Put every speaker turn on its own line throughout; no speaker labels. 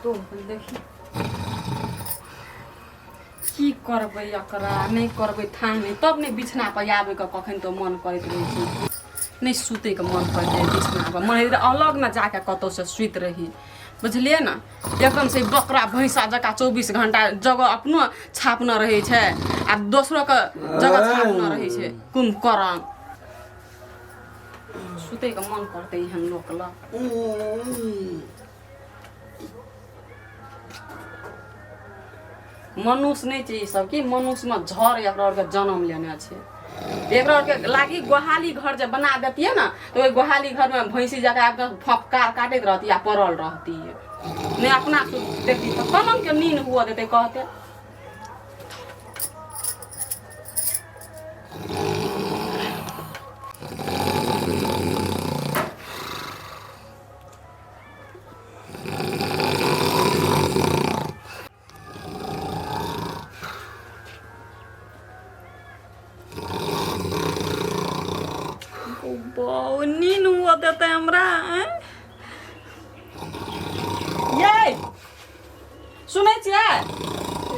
तो देखी की करबै एकरा नहीं करबै था नहीं तब नहीं बिछना पर आबे का कखन तो मन करैत रहै छै नहीं सुते के मन कर जाए बिछना पर मन अलग न जाके कतौ से सुत रही बुझलिए ना एकदम से बकरा भैंसा जका 24 घंटा जगह अपनो छापना रहे छै आ दोसरो के जगह छापना रहे छै कुंभकर्ण सुते के मन करते हम लोग ला मनुष्य नहीं चाहिए सब कि मनुष्य में झर एकरा के जन्म लेने छे एकरा के लागी गोहाली घर जब बना देती है ना तो वही गोहाली घर में भैंसी जगह फपकार काटते रहती है पड़ल रहती है नहीं अपना देखती तो कलम के नींद हुआ देते कहते नींद हुआ देते हमरा ये सुनै छियै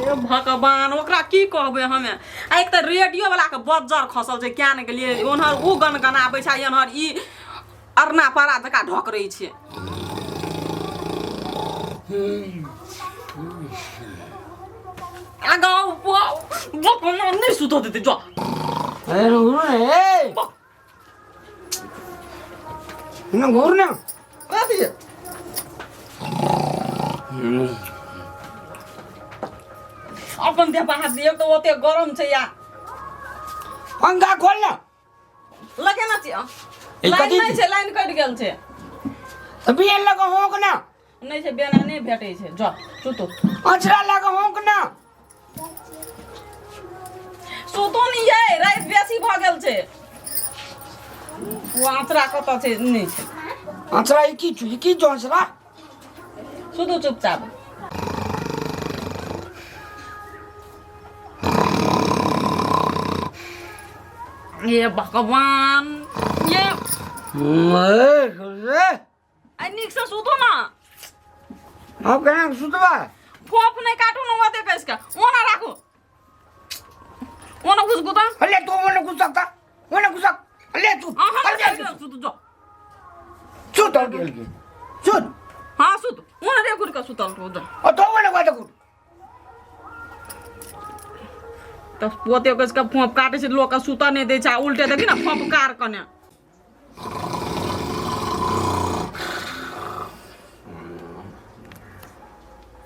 ए भगवान ओकरा की कहबै हमे आ एक त रेडियो वाला के बज्जर खसल छै क्या ने के लिए ओनहर उ गनगनाबै छै एनहर ई अरना पारा जका ढोकरै छै आगा वो कोन नहीं सुतो देते जो
ए ना घूरना
आती है अपन दे बाहर दियो तो ओते गरम छै या
पंखा खोल ना
लगे ना छी लाइन नहीं छै लाइन कट गेल छै
अभी ये लगा होक ना
नहीं छै बेना नहीं भेटै छै जो सुतो
अचरा लगा होक ना
सुतो नहीं है रात बेसी भ गेल छै वो आंचरा कत छै नहीं छै
अचरा की जोंसरा
सुतो चुपचाप ये भगवान ये आई निक से सुतो ना
अब कहना सुतबा
फोफ नहीं काटू न होते कैसे ओना राखो ओना घुस गुता
अले तू ओना घुस सकता ओना घुस अले तू
अले सुत जो
सुत गेल की सुत
हां सुत ओना रे गुर का सुतल तो जो
ओ तो ओना गाता गुर
तो पोते कसका फोफ काटे से लोग का सुता नहीं दे छा उल्टे देखी ना फोफ कार कने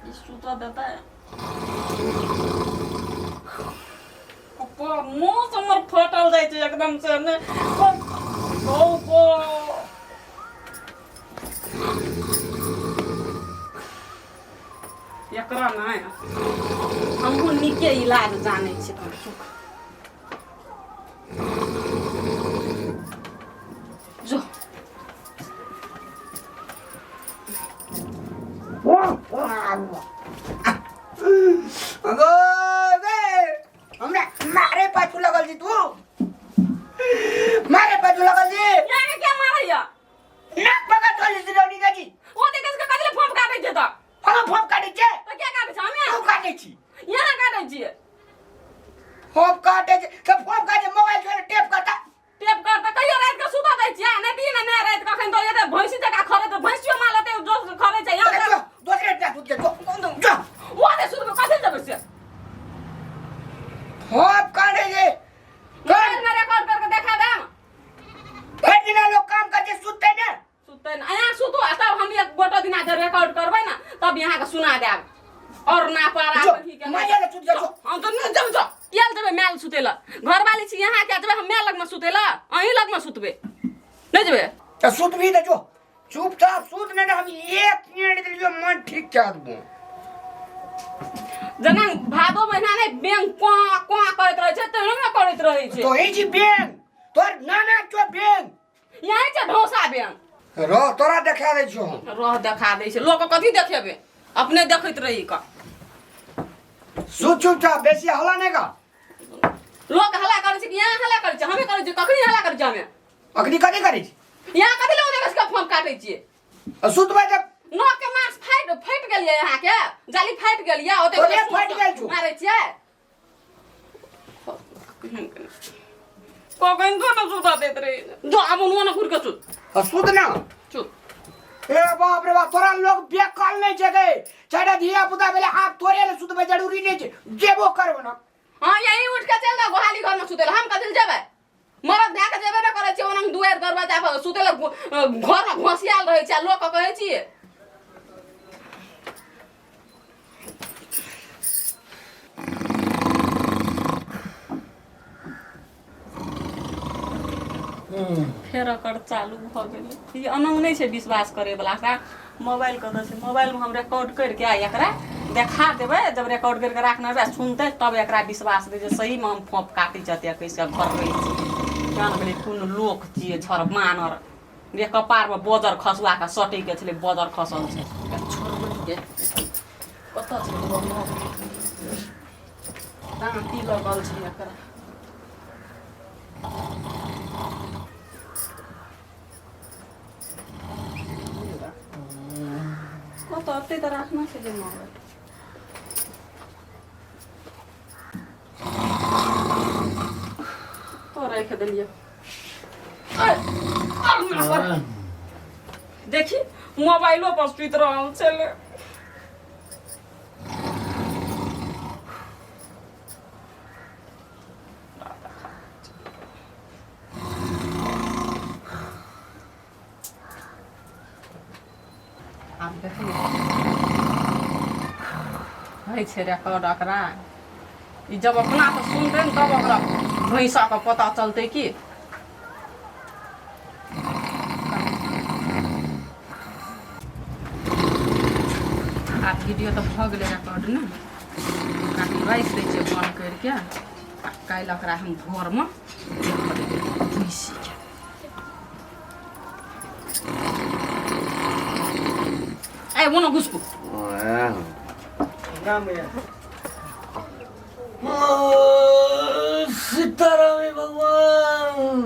ये सुता देता है मुंह समर फटल जाय छै एकदम से ने ओ एकरा नहीं हमहू निके इलाज जाने छी कम सुख जो
अगो बे हमरा मारे पाछू लगल जी तू मारे पाछू लगल जी
याने क्या मारैया
नाक पकड़ तोली सिरौनी दाजी
ओ देख के कदले फोफ काटै छै त
हम फोफ काटै छै
तो क्या काटै छै हमे
तू काटै छी
यहाँ काटै छी
फोफ काटै छै तो फोफ काटै मोबाइल छोड़ टेप करता
कहियो रात के सुता दै छी ने दिन ने रात कखन तो एते भैंसी जका खरे तो भैंसियो मालते जो खरे छै यहाँ
दूसरे टा सुत जो जो
वो दे सुत के कथि जबै से
फोफ काटै छै
मोबाइल में रिकॉर्ड करके देखा दे
हर दिन लोग काम करते सुतते ना
सुतै न यहाँ सुतो तब हम एक गोटो दिना जे रिकॉर्ड करबै ना तब यहाँ के सुना देब और ना पारा कथि के
मजा ले सुत जा
हम तो न जब जो केल जबे मेल सुतेला घरवाली छी यहाँ के जबे हम मेल लग में सुतेला अहीं लग में सुतबे नहीं जबे
तो सुत भी दे जो चुपचाप सुत नहीं हम 1 मिनट के लिए मन ठीक कर दूं
जना भादो महीना ने बैंक क्वा करत रहे छै त न करत रहे छै
तो ही जी बैंक तोर नाना चो बैंक
यहाँ छै ढोसा बैंक
रो तोरा देखा दे छो
रह देखा दै छै लोग कथि देखेबे अपने देखैत रही का
सुत चुपचाप बेसी हल्ला नहीं का
लोग हल्ला करे छै कि यहाँ हल्ला करे छै हमें करे छै कखनी हल्ला करे छै हमें
अखनी कथी करी
यहाँ कथि लोग देख के फोन काटै छियै
सुतबा जब
नौ के मांस फट गेलिए यहाँ के जाली फट गेलिए ओते
तोरे फट गेल छु
मारे छिए कोकन को न सुता देत रे जो अब न खुर के
सुत ना
चुप
ए बाप रे बाप तोरा लोग बेकल नहीं जगे चाहे धिया पुता बेले हाथ तोरे ले सुतबे जरूरी नहीं छे जेबो करबो ना
हां यही उठ के चल जा गोहाली घर में सुतेल हम कदिल जेबे मरद धा के जेबे न करे छी ओनंग दुआर दरवाजा पर सुतेल घर में घोसियाल रहे छी लोग कहे छी फेर कर चालू भ गेलै ई अनंग नहीं छै विश्वास करे वाला का मोबाइल क द छै मोबाइल में हम रिकॉर्ड कर के एकरा देखा देबै जब रिकॉर्ड करके राखना बे सुनते तब एकरा विश्वास दे जे सही में हम फोप काटी जते कैसे घर रही छी जान गेलै कोन लोक छिए छर मानर रे कपार में बजर खसुआ का सटे के छले बजर खसल छै छोड़ के कत छै दांती लगल छै एकरा तो अब तो रखना चाहिए मोबाइल तो रख दिलिए देखी मोबाइलो पर सुत रहल चले आप देखिए है छे रिकॉर्ड एकरा ई जब अपना तो सुनते न तब ओकरा भैंसा का पता चलते कि आप वीडियो तो भ गेलै रिकॉर्ड न काटी राखि दै छियै बंद करके काल्हि ओकरा हम घरमे भैंसी के ए वो ना घुसको
सीताराम भगवान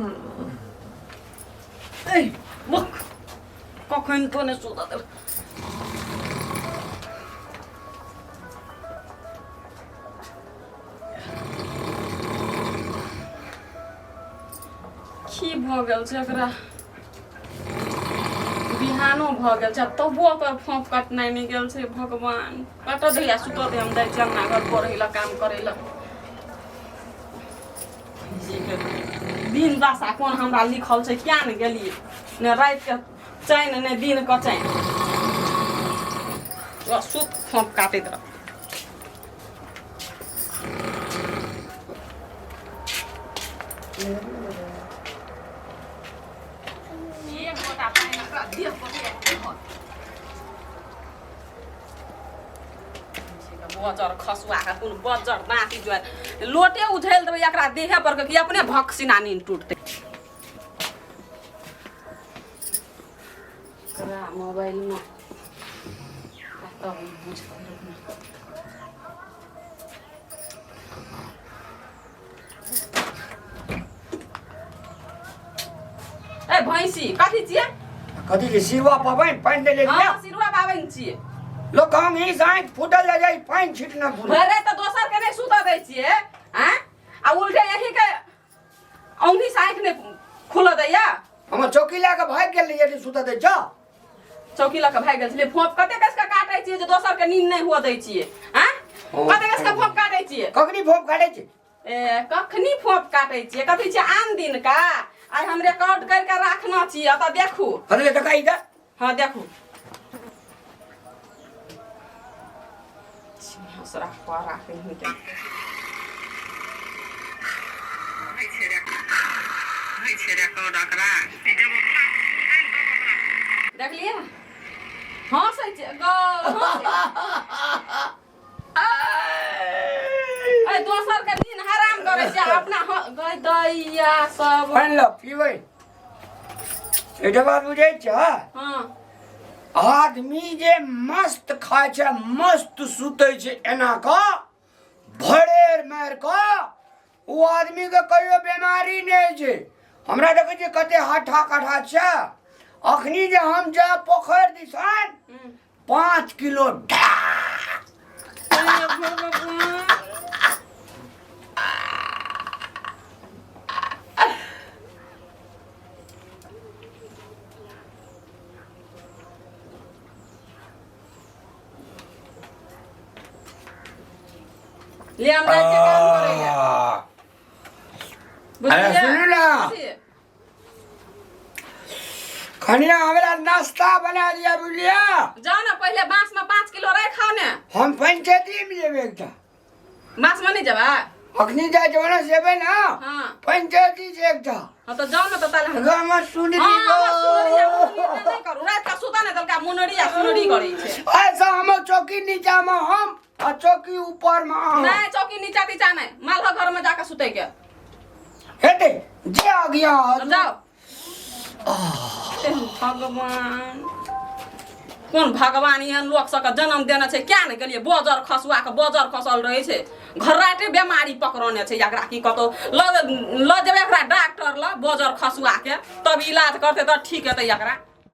ए मुख कखन तो ने सुता दे की भ गेल छै एकरा बिहानो भ गेल छै तबो ओकर फोप कटनाइ नहि गेल छै भगवान कत दैया सुत दे हम जाइ छी अंगना घर पढ़ै लए काम करै लए दिन दशा कोन हमरा लिखल छै किया ने गेलिए ने रात के चैन ने दिन के चैन सुत फोप काटैत रह बजर खसुआ का कुन बजर दाँती जो लोटे उझैल देबै एकरा देहे पर कि अपने भक्सिना नींद टूटते मोबाइल में ए भैंसी कथी छियै
कथी के सिरवा पाबैन पानि दे ले
हां सिरवा पाबैन छियै
लोग हम ही साइड फुटल जा जाई पानी छिटना भूल
भरे त दोसर के नहीं सुता दै छियै हैं आ उल्टे यही के औंधी साइड ने खुल दैया
हम चौकी ला के भाग गेल रहिए सुता दे जा
चौकी ला के भाग गेल छले फोप कते कस के काटै छियै जे दोसर के नींद नहीं हुआ दै छियै हैं कते कस के फोप काटै छियै
कखनी फोप काटै छी
ए कखनी फोप काटै छियै कथि छियै आन दिन का आइ हम रिकॉर्ड कर के राखना छियै त देखू
अरे देखाई दे
हां देखू हसरा पारा के हिंके है छे रिकॉर्ड एकरा देख लिया हंसै छै ए दोसर के दिन हराम करे छै अपना गई दैया सब
पानि ल पीबै एटा बात बुझै छ
हां
आदमी जे मस्त खाय छै मस्त सुतै छै एना का भड़ेर मार का ओ आदमी के कहियो बीमारी नहीं छै हमरा देखे छै कते हठा कठा छै अखनी जे हम जा पोखर दिसान 5 किलो ढा।
अरे भगवान ले हम जाए के काम करेगा
अरे सुनो ना, खनिया हमारा नाश्ता बना दिया बुलिया।
जाओ ना पहले बांस में 5 किलो रह खाओ ने।
हम पंचायती में जेबे एकटा
बांस में नहीं जाबा
अखनी जाए जवाना जेबे ना।
हां
पंचायती से एकटा।
हां तो जाओ ना तो ताले
गाम सुनरी
हां
गो
नहीं करू रात का सुता ने तलका मुनरिया सुनरी करै छे।
ऐसा हम चौकी नीचा में हम आ चौकी ऊपर में हम।
नहीं चौकी नीचा तीचा नहीं मालह घर में जाके सुते के
हेते जे आ गया
जाओ। भगवान कौन भगवान यहाँ लोग सबके जन्म देने छै क्या नहीं गेलिए बजर खसुआ के बजर खसल रहे छै घर राटे बीमारी पकड़ने छै एकरा की कतो ल जेबे एकरा डॉक्टर ल बजर खसुआ के तब इलाज करते त ठीक हेतै एकरा।